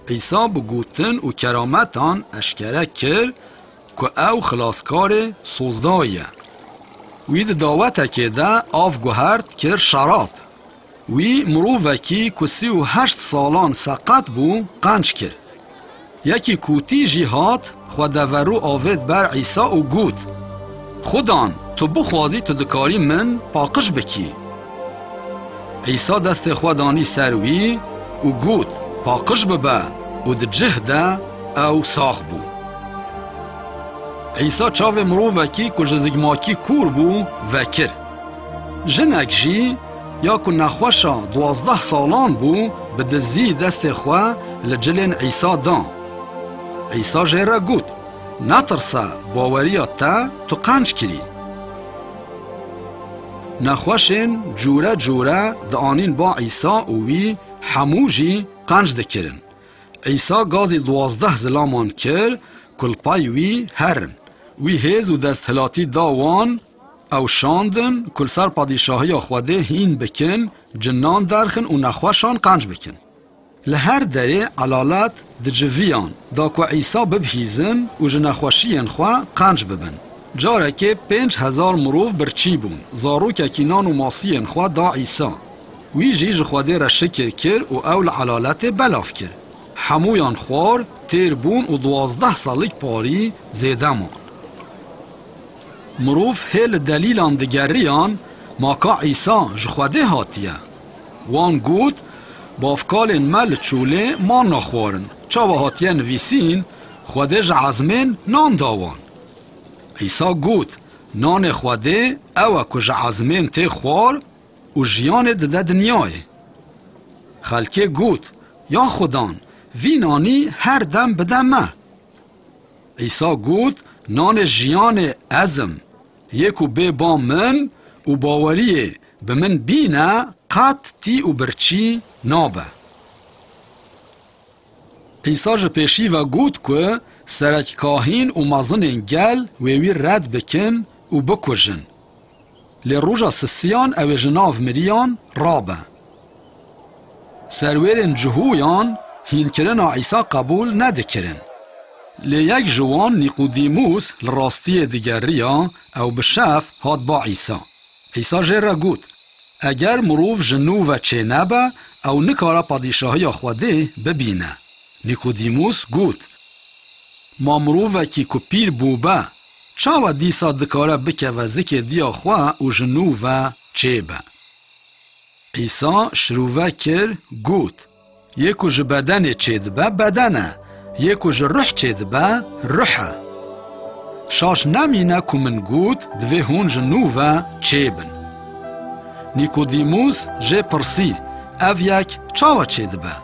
عیسی بگوتن و کرامتان اشکره کرد که او خلاصکار سوزدایه. وید دعوته که ده آف گوهرد کر شراب. وی مرووکی که 38 سالان سقط بو قنج کرد. یکی کوتی جهاد خودورو آوید بر عیسی و گوت خودان تو بخوازی تو دکاری من پاقش بکی. عیسی دست خودانی سروی و گوت پاقش ببه و ده جهده او ساخ بو. عیسی چاو مرووکی که جزگماکی کور بو وکر. جنک جی یا که نخوشا 12 سالان بو به دزی دست خواه لجلین عیسی دان. عیسی جیره گوت نترسه باوریات تا تو قنج کری. نخوشین جوره جوره دانین با عیسی و وی هموجی قنج دکرن. عیسی گازی 12 زلامان کر کل پای وی هرن. وی هیز و دستهلاتی داوان او شاندن کل سر پادشاهی خوده هین بکن جنان درخن و نخوشان قنج بکن. لهر دره علالت دجویان دا که عیسی ببهیزن و جنخوشین خواه قنج ببن. جاره که 5000 مروف برچی بون زارو که کینان و ماسین خواه دا عیسی. وی جیج خوده را شکر کر و اول علالت بلاف کر. همویان خوار تیر بون و 12 سالیک پاری زیده مان. مروف هل دلیلان دگریان ماکا عیسی جخوده هاتیه. وان گود بافکالین مل چوله ما نخوارن چاوه هاتیه نویسین خوده جعزمین نان داوان. عیسی گود نان خوده اوه که جعزمین تی خوار و جیان ده دنیای. خلکه گود یا خودان وی نانی هر دم بدمه. عیسی گود نان جیان ازم یکو بی با من و باوریه به من بینه قط تی و برچی نابه. عیسی جه پیشی و گود که سرک کاهین و مزنین گل ویوی رد بکن و بکجن. لی روژا سسیان او جناو مریان رابه. سرویرین جهویان هین کرن عیسی قبول ندکرن. لی یک جوان نیقودیموس لراستی دیگریا او بشف هاد با عیسی. عیسی جه گود اگر مروف جنو و چه نبه او نکاره پادشاهی خوده ببینه. نیقودیموس گود ما مروف کی که پیر بوبه چاوه دیسا دکاره بکه و ذکر دیا خواه و جنو و چه به. عیسی شروع کر گود یکو جه بدن چه دبه بدنه یکو جه روح چه دبه روحه. شاش نمینه که من گود دوی هون جنو و چه بن. نیکودیموس جه پرسی او یک چاوه چه دبه.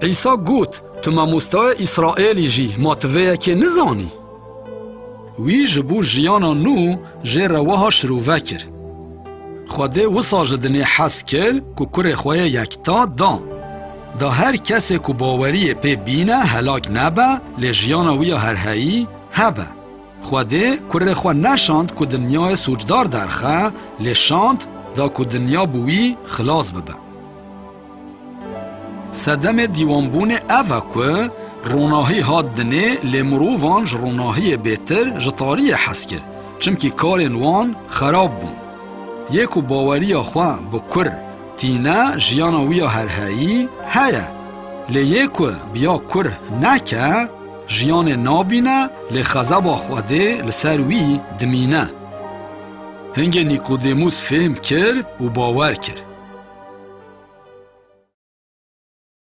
عیسی گود تو ما مستوى اسرائیلی جی ماتوه که نزانی. وی جبو جیانا نو جه روها شروع کر. خوده وصا جدنی حس کر که کره خواه یکتا دان. دا هر کسی که باوری پی بینه هلاک نبه لی جیانا ویا هر هایی هبه. خوده کره خواه نشاند که دنیای سوجدار درخه لی شاند دا که دنیا بوی خلاص ببه. صدم دیوانبون اوه که روناهی هاد دنه لی مرووان روناهی بهتر جتاری حس کر چمکی کارین وان خراب بون. یکو باوری خواه بکر تینه جیانا ویا هر هایی هیا. لی یکو بیا کر نکه جیان نابینه لی خزبا خوده لسر وی دمینه. هنگ نیکودیموس فهم کر و باور کر.